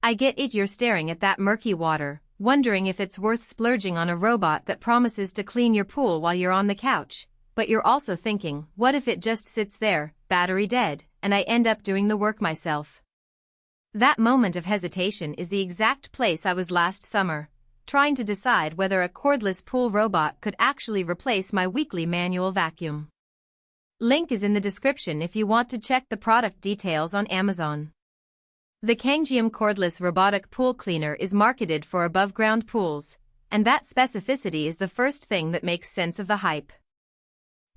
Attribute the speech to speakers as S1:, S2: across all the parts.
S1: I get it, you're staring at that murky water, wondering if it's worth splurging on a robot that promises to clean your pool while you're on the couch, but you're also thinking, what if it just sits there, battery dead, and I end up doing the work myself? That moment of hesitation is the exact place I was last summer, trying to decide whether a cordless pool robot could actually replace my weekly manual vacuum. Link is in the description if you want to check the product details on Amazon. The KANGJIEM Cordless Robotic Pool Cleaner is marketed for above-ground pools, and that specificity is the first thing that makes sense of the hype.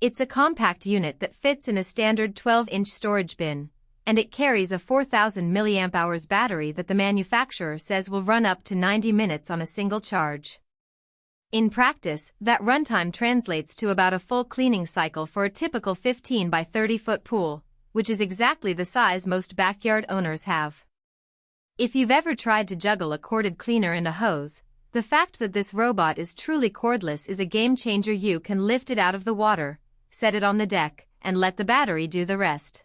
S1: It's a compact unit that fits in a standard 12-inch storage bin, and it carries a 4,000 mAh battery that the manufacturer says will run up to 90 minutes on a single charge. In practice, that runtime translates to about a full cleaning cycle for a typical 15 by 30-foot pool, which is exactly the size most backyard owners have. If you've ever tried to juggle a corded cleaner and a hose, the fact that this robot is truly cordless is a game changer. You can lift it out of the water, set it on the deck, and let the battery do the rest.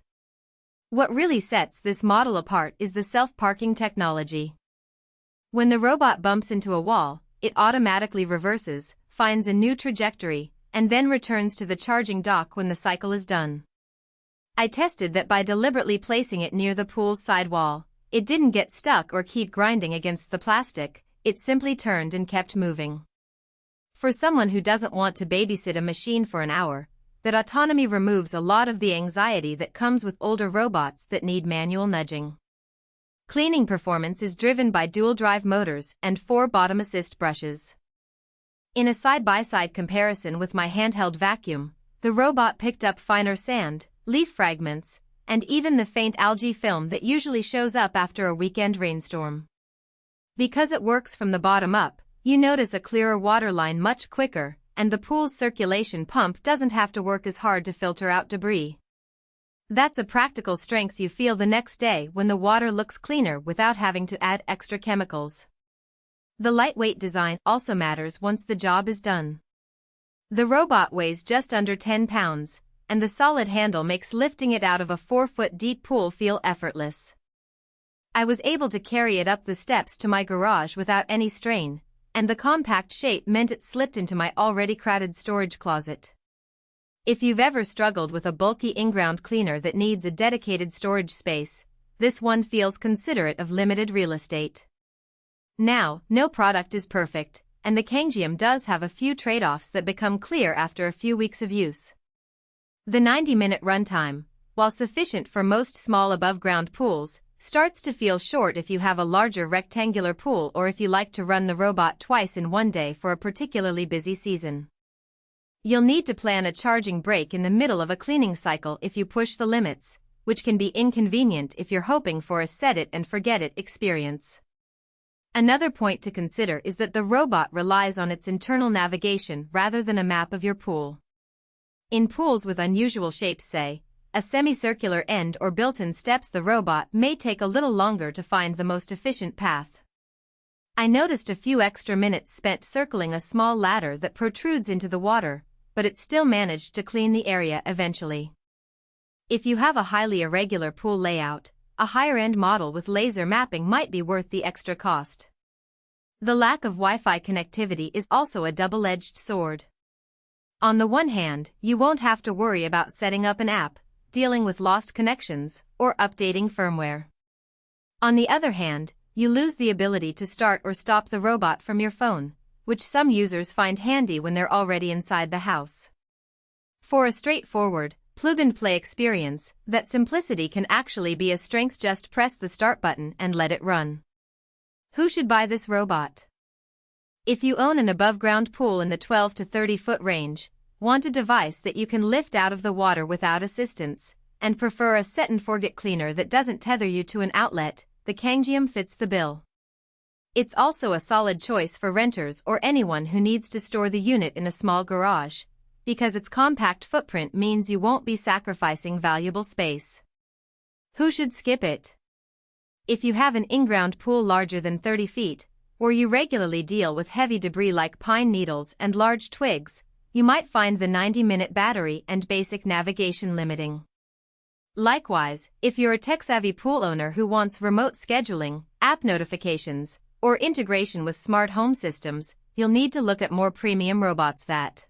S1: What really sets this model apart is the self-parking technology. When the robot bumps into a wall, it automatically reverses, finds a new trajectory, and then returns to the charging dock when the cycle is done. I tested that by deliberately placing it near the pool's sidewall. It didn't get stuck or keep grinding against the plastic, it simply turned and kept moving. For someone who doesn't want to babysit a machine for an hour, that autonomy removes a lot of the anxiety that comes with older robots that need manual nudging. Cleaning performance is driven by dual-drive motors and 4 bottom assist brushes. In a side-by-side comparison with my handheld vacuum, the robot picked up finer sand, leaf fragments, and even the faint algae film that usually shows up after a weekend rainstorm. Because it works from the bottom up, you notice a clearer waterline much quicker, and the pool's circulation pump doesn't have to work as hard to filter out debris. That's a practical strength you feel the next day when the water looks cleaner without having to add extra chemicals. The lightweight design also matters once the job is done. The robot weighs just under 10 pounds, and the solid handle makes lifting it out of a 4-foot deep pool feel effortless. I was able to carry it up the steps to my garage without any strain, and the compact shape meant it slipped into my already crowded storage closet. If you've ever struggled with a bulky in-ground cleaner that needs a dedicated storage space, this one feels considerate of limited real estate. Now, no product is perfect, and the KANGJIEM does have a few trade-offs that become clear after a few weeks of use. The 90-minute runtime, while sufficient for most small above-ground pools, starts to feel short if you have a larger rectangular pool or if you like to run the robot twice in one day for a particularly busy season. You'll need to plan a charging break in the middle of a cleaning cycle if you push the limits, which can be inconvenient if you're hoping for a set-it-and-forget-it experience. Another point to consider is that the robot relies on its internal navigation rather than a map of your pool. In pools with unusual shapes, say, a semicircular end or built-in steps, the robot may take a little longer to find the most efficient path. I noticed a few extra minutes spent circling a small ladder that protrudes into the water, but it still managed to clean the area eventually. If you have a highly irregular pool layout, a higher-end model with laser mapping might be worth the extra cost. The lack of Wi-Fi connectivity is also a double-edged sword. On the one hand, you won't have to worry about setting up an app, dealing with lost connections, or updating firmware. On the other hand, you lose the ability to start or stop the robot from your phone, which some users find handy when they're already inside the house. For a straightforward, plug-and-play experience, that simplicity can actually be a strength. Just press the start button and let it run. Who should buy this robot? If you own an above-ground pool in the 12 to 30-foot range, want a device that you can lift out of the water without assistance, and prefer a set-and-forget cleaner that doesn't tether you to an outlet, the KANGJIEM fits the bill. It's also a solid choice for renters or anyone who needs to store the unit in a small garage, because its compact footprint means you won't be sacrificing valuable space. Who should skip it? If you have an in-ground pool larger than 30 feet, or you regularly deal with heavy debris like pine needles and large twigs, you might find the 90-minute battery and basic navigation limiting. Likewise, if you're a tech-savvy pool owner who wants remote scheduling, app notifications, or integration with smart home systems, you'll need to look at more premium robots that